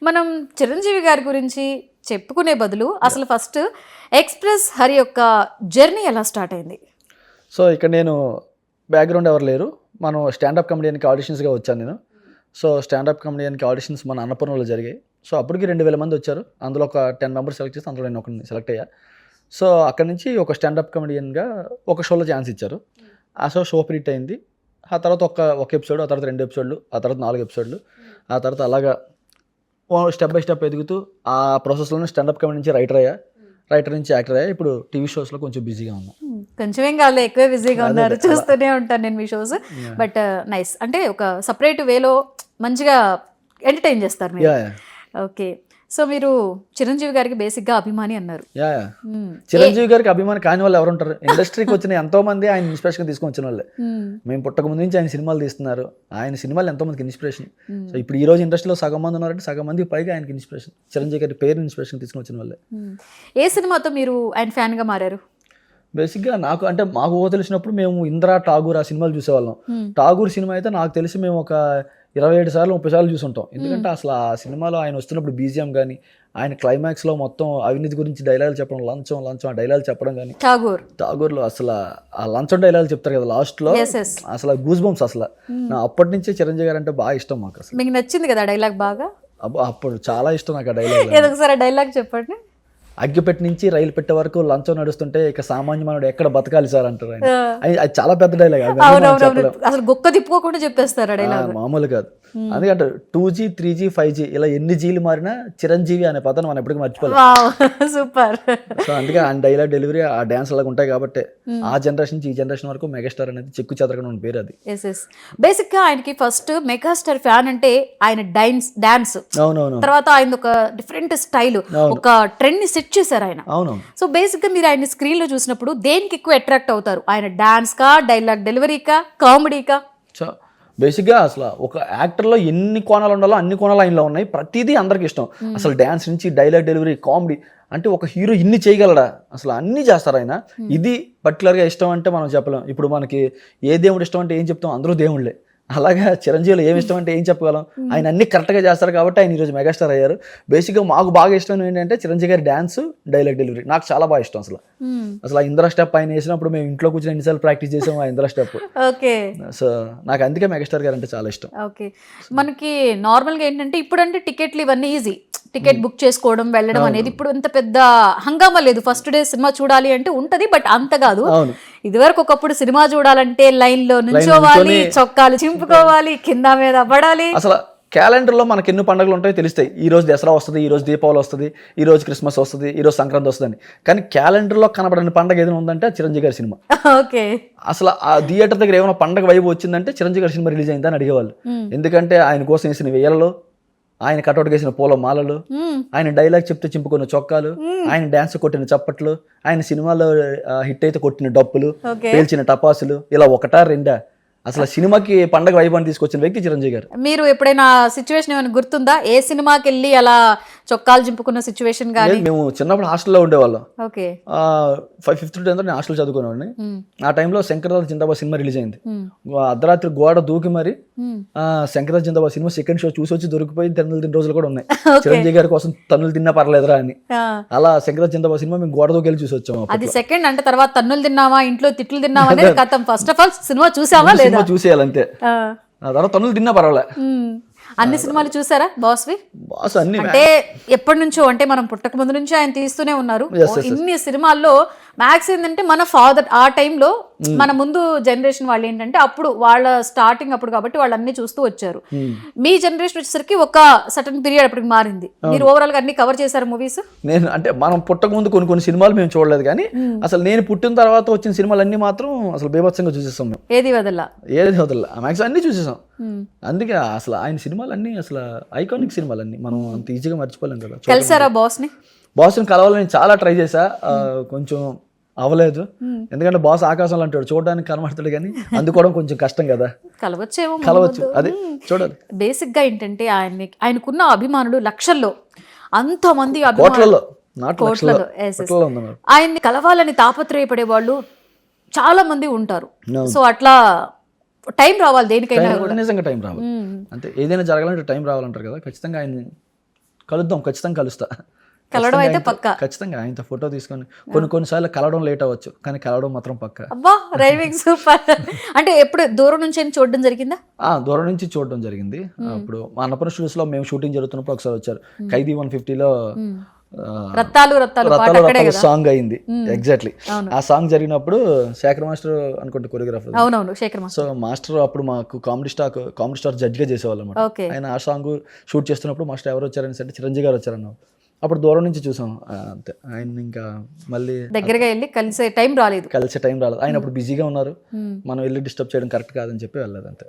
మనం చిరంజీవి గారి గురించి చెప్పుకునే బదులు అసలు ఫస్ట్ ఎక్స్ప్రెస్ హరి యొక్క జర్నీ ఎలా స్టార్ట్ అయింది? సో ఇక్కడ నేను బ్యాక్గ్రౌండ్ ఎవరు లేరు, మనం స్టాండప్ కమెడియన్కి ఆడిషన్స్గా వచ్చాను నేను. సో స్టాండప్ కమెడియన్కి ఆడిషన్స్ మన అన్నపూర్ణలో జరిగాయి. సో అప్పటికి 2000 మంది వచ్చారు, అందులో ఒక 10 మెంబర్స్ సెలెక్ట్ చేస్తే అందులో నేను ఒకరిని సెలెక్ట్ అయ్యా. సో అక్కడ నుంచి ఒక స్టాండప్ కమెడియన్గా ఒక షోలో ఛాన్స్ ఇచ్చారు. ఆ షో సూపర్ హిట్ అయింది. ఆ తర్వాత ఒక ఎపిసోడ్, ఆ తర్వాత 2 ఎపిసోడ్లు, ఆ తర్వాత 4 ఎపిసోడ్లు, ఆ తర్వాత అలాగా స్టెప్ బై స్టెప్ ఎదుగుతూ ఆ ప్రాసెస్లోనే స్టాండప్ కమెడీ నుంచి రైటర్ నుంచి యాక్టర్ అయ్యా. ఇప్పుడు టీవీ షోస్లో కొంచెం బిజీగా ఉన్నాను. కొంచెం ఏం కాదు, ఎక్కువే బిజీగా ఉన్నారు, చూస్తూనే ఉంటాను నేను మీ షోస్. బట్ నైస్, అంటే ఒక సపరేట్ వేలో మంచిగా ఎంటర్టైన్ చేస్తారు మీరు. ఓకే, సో మీరు చిరంజీవి గారికి బేసిక్గా అభిమాని అన్నారు. చిరంజీవి గారికి అభిమాని కాని వాళ్ళు ఎవరు ఉంటారు? ఇండస్ట్రీకి వచ్చిన ఎంతో మంది ఆయన ఇన్స్పిరేషన్ తీసుకొని వచ్చిన వాళ్ళే. మేము పుట్టక ముందు నుంచి ఆయన సినిమాలు తీస్తున్నారు, ఆయన సినిమాలు ఎంతో మందికి ఇన్స్పిరేషన్. సో ఇప్పుడు ఈ రోజు ఇండస్ట్రీలో సగం మంది ఉన్నారంటే సగం మంది పైగా ఆయనకి ఇన్స్పిరేషన్, చిరంజీవి గారి పేరు ఇన్స్పిరేషన్ తీసుకొని వచ్చిన వాళ్ళే. ఏ సినిమాతో మీరు ఆయన ఫ్యాన్గా మారారు? బేసిక్గా నాకు అంటే మాకు తెలిసినప్పుడు మేము ఇందిరా, ఠాగూర్ ఆ సినిమాలు చూసేవాళ్ళం. ఠాగూర్ సినిమా అయితే నాకు తెలిసి మేము ఒక 27 సార్లు 30 సార్లు చూసుంటాం. ఎందుకంటే అసలు ఆ సినిమాలో ఆయన వస్తున్నప్పుడు బీజిఎం కానీ, ఆయన క్లైమాక్స్లో మొత్తం అవినీతి గురించి డైలాగులు చెప్పడం, లంచం ఆ డైలాగులు చెప్పడం కానీ, ఠాగూర్లో అసలు ఆ లంచం డైలాగులు చెప్తారు కదా లాస్ట్లో, అసలు గూస్ బంప్స్. అసలు నా అప్పటి నుంచే చిరంజీవి గారు అంటే బాగా ఇష్టం మాకు. అసలు మీకు నచ్చింది కదా డైలాగ్ బాగా? అప్పుడు చాలా ఇష్టం నాకు ఆ డైలాగ్. ఏదొకసారి డైలాగ్ చెప్పండి. అగ్గిపెట్టి నుంచి రైలు పెట్టే వరకు లంచం నడుస్తుంటే ఇక సామాన్య మానవుడు ఎక్కడ బతకాలి సార్ అంటారు ఆయన. అది చాలా పెద్ద డైలాగ్, అసలు గొక్క తిప్పుకోకుండా చెప్పేస్తారు డైలాగ్, మామూలు కాదు. అందుకంటే 2G 3G 5G ఇలా ఎన్ని జీలు మారినా చిరంజీవి అనే పదాన్ని మనం ఎప్పటికీ మర్చిపోలేదు. సూపర్. సో అందుకే ఆ డైలాగ్ డెలివరీ, ఆ డాన్స్ అలాగ ఉంటాయి కాబట్టి ఆ జనరేషన్ నుంచి ఈ జనరేషన్ వరకు మెగాస్టార్ అనేది చెక్కు చెదరకుండా ఉన్న పేరు అది. బేసిక్ గా ఆయనకి ఫస్ట్ మెగాస్టార్ ఫ్యాన్ అంటే ఆయన డాన్స్, అవునవును, తర్వాత ఆయన ఒక డిఫరెంట్ స్టైల్, ఒక ట్రెండ్ ని సెట్ చేశారు ఆయన. అవును. సో బేసిక్ గా మీరు ఆయన స్క్రీన్ లో చూసినప్పుడు దేనికి ఎక్కువ అట్రాక్ట్ అవుతారు? ఆయన డాన్స్ కా, డైలాగ్ డెలివరీకా, కామెడీకా? బేసిక్గా అసలు ఒక యాక్టర్లో ఎన్ని కోణాలు ఉండాలో అన్ని కోణాలు ఆయనలో ఉన్నాయి. ప్రతిదీ అందరికి ఇష్టం. అసలు డ్యాన్స్ నుంచి డైలాగ్ డెలివరీ, కామెడీ, అంటే ఒక హీరో ఇన్ని చేయగలడా? అసలు అన్నీ చేస్తారు ఆయన. ఇది పర్టికులర్గా ఇష్టం అంటే మనం చెప్పలేం. ఇప్పుడు మనకి ఏ దేవుడు ఇష్టం అంటే ఏం చెప్తాం? అందరూ దేవుళ్ళే. అలాగా చిరంజీవిలో ఏమి ఇష్టం అంటే ఏం చెప్పగలం? ఆయన అన్ని కరెక్ట్గా చేస్తారు కాబట్టి ఆయన ఈరోజు మెగాస్టార్ అయ్యారు. బేసిక్గా మాకు బాగా ఇష్టం ఏంటంటే చిరంజీవి గారి డ్యాన్స్, డైలాగ్ డెలివరీ నాకు చాలా బాగా ఇష్టం. అసలు ఆ ఇంద్ర స్టెప్ ఆయన వేసినప్పుడు మేము ఇంట్లో కూర్చొని ఎన్నిసార్లు ప్రాక్టీస్ చేసాము ఆ ఇంద్ర స్టెప్. ఓకే. సో నాకు అందుకే మెగాస్టార్ గారు అంటే చాలా ఇష్టం. ఓకే. మనకి నార్మల్గా ఏంటంటే ఇప్పుడు అంటే టికెట్లు ఇవన్నీ ఈజీ, టికెట్ బుక్ చేసుకోవడం వెళ్ళడం అనేది ఇప్పుడు ఇంత పెద్ద హంగామా లేదు. ఫస్ట్ డే సినిమా చూడాలి అంటే ఉంటది, బట్ అంత కాదు. ఇదివరకు ఒకప్పుడు సినిమా చూడాలంటే లైన్ లో నుంచోవాలి, చొక్కాలు చింపుకోవాలి, కింద మీద పడాలి. అసలు క్యాలెండర్లో మనకి ఎన్ని పండుగలు ఉంటాయో తెలుస్తాయి. ఈ రోజు దసరా వస్తుంది, ఈ రోజు దీపావళి వస్తుంది, ఈ రోజు క్రిస్మస్ వస్తుంది, ఈ రోజు సంక్రాంతి వస్తుంది. కానీ క్యాలెండర్లో కనబడని పండుగ ఏదైనా ఉందంటే చిరంజీవి గారి సినిమా. ఓకే. అసలు ఆ థియేటర్ దగ్గర ఏమైనా పండుగ వైపు వచ్చిందంటే చిరంజీవి గారి సినిమా రిలీజ్ అయిందని అడిగేవాళ్ళు. ఎందుకంటే ఆయన కోసం వేసిన వేయలలో, ఆయన కటౌట్ వేసిన పూల మాలలు, ఆయన డైలాగ్ చెప్తే చింపుకున్న చొక్కాలు, ఆయన డాన్స్ కొట్టిన చప్పట్లు, ఆయన సినిమాలో హిట్ అయితే కొట్టిన డప్పులు, పేల్చిన టపాసులు, ఇలా ఒకటా రెండా? అసలు సినిమాకి పండగ వైభవాన్ని తీసుకొచ్చిన వ్యక్తి చిరంజీవి గారు. మీరు ఎప్పుడైనా సిచ్యువేషన్ ఏమైనా గుర్తుందా? ఏ సినిమాకి వెళ్ళి అలా చొక్కాలు చింపుకున్న సిచ్యువేషన్ గానీ? మేము చిన్నప్పుడు హాస్టల్లో ఉండేవాళ్ళం. ఓకే. 5th to 10th నేను హాస్టల్ చదువుకునేవాడిని. ఆ టైంలో శంకర్దాస్ జిందాబాద్ సినిమా రిలీజ్ అయింది. అర్ధరాత్రి గోడ దూకి మరి శంకర్దాస్ జిందాబాద్ సినిమా సెకండ్ షో చూసి వచ్చి దొరికిపోయి తన్నులు తిన్న రోజులు కూడా ఉన్నాయి. చిరంజీవి గారి కోసం తన్నులు తిన్నా పర్లేదురా అని. అలా శంకర్దాస్ జిందాబాద్ సినిమా మేము గోడ దూకి వెళ్ళి చూసి వచ్చాము. అది సెకండ్ అంటే తర్వాత తన్నులు తిన్నామా, ఇంట్లో తిట్లు తిన్నామా అనేది కథం. ఫస్ట్ ఆఫ్ ఆల్ సినిమా చూసావా లేదా? చూసేయాలంతే. ఆ తర్వాత తన్నులు తిన్నా పర్వాలే. అన్ని సినిమాలు చూసారా బాస్వి? బాస్ అన్ని అంటే ఎప్పటి నుంచో, అంటే మనం పుట్టక ముందు నుంచి ఆయన తీస్తూనే ఉన్నారు. ఇన్ని సినిమాల్లో మ్యాక్స్ ఏంటంటే మన ఫాదర్ ఆ టైంలో, మన ముందు జనరేషన్ వాళ్ళు ఏంటంటే అప్పుడు వాళ్ళ స్టార్టింగ్ అప్పుడు కాబట్టి వాళ్ళు అన్ని చూస్తూ వచ్చారు. మీ జనరేషన్ వచ్చేసరికి ఒక సర్టన్ పీరియడ్ అప్పటికి మారింది. మీరు ఓవరాల్ గా అన్ని కవర్ చేశారు మూవీస్? నేను అంటే మనం పుట్టక ముందు కొన్ని సినిమాలు మేము చూడలేదు, కానీ అసలు నేను పుట్టిన తర్వాత వచ్చిన సినిమాలు అన్ని మాత్రం అసలు బీభత్సంగా చూసేసాం మేము. ఏది వదల్లా మ్యాక్సిమం అన్ని చూసేసాం. అందుకే అసలు ఆయన సినిమాలు అన్ని అసలు ఐకానిక్ సినిమాలు అన్ని మనం అంత ఈజీగా మర్చిపోలేం కదా. కలిసారా బాస్ని? బాస్ని కలవాలని చాలా ట్రై చేశా, కొంచెం అవ్వలేదు. ఎందుకంటే బాస్ ఆకాశంలో అంటాడు, చూడడానికి కనబడతాడు కానీ అందుకోవడం కొంచెం కష్టం కదా. కలవచ్చు, అదే చూడాలి. బేసిక్ గా ఏంటంటే ఆయనకున్న అభిమానులు లక్షల్లో, అంతమంది అభిమానులు, ఆయన్ని కలవాలని తాపత్రయపడే వాళ్ళు చాలా మంది ఉంటారు. సో అట్లా టైం రావాలి దేనికైనా కూడా. నిజంగా టైం రావాలి అంతే. ఏదైనా జరగాలంటే టైం రావాలంటారు కదా. ఖచ్చితంగా ఆయన కలుద్దాం, ఖచ్చితంగా కలుస్తా. కలవడం అయితే ఆయనతో- పక్కా. ఖచ్చితంగా ఆయనతో ఫోటో తీసుకొని కొన్నిసార్లు కలవడం లేట్ అవ్వచ్చు, కానీ కలవడం మాత్రం పక్కా. అబ్బా రైమింగ్ సూపర్. అంటే ఎప్పుడు దూరం నుంచి అయినా చూడడం జరిగిందా? దూరం నుంచి చూడడం జరిగింది. అప్పుడు మా అన్నపూర్ణ స్టూడియోస్లో మేము షూటింగ్ జరుగుతున్నప్పుడు ఒకసారి వచ్చారు. ఖైదీ 150లో రత్తాలు రత్తాలు పాట రత్తాలు అక్కడే రత్తాలు కదా. సాంగ్ అయింది. ఎగ్జాక్ట్లీ అవును. ఆ సాంగ్ జరిగినప్పుడు శేఖర్ మాస్టర్ అనుకుంటే కొరియోగ్రాఫర్. అవునవును, శేఖర్ మాస్టర్. సో మాస్టర్ అప్పుడు మాకు కామెడీ స్టార్ జడ్జిగా చేసేవాళ్ళు అనమాట. ఓకే. ఆయన ఆ సాంగ్ షూట్ చేస్తున్నప్పుడు మాస్టర్ ఎవరు వచ్చారని అంటే చిరంజీవి గారు వచ్చారన్న. అప్పుడు దూరం నుంచి చూసాం అంతే. ఆయన ఇంకా మళ్ళీ దగ్గరగా వెళ్ళి కలిసే టైం రాలేదు. కలిసే టైం రాలేదు. ఆయన అప్పుడు బిజీగా ఉన్నారు, మనం వెళ్ళి డిస్టర్బ్ చేయడం కరెక్ట్ కాదని చెప్పి వెళ్ళలేదు అంతే.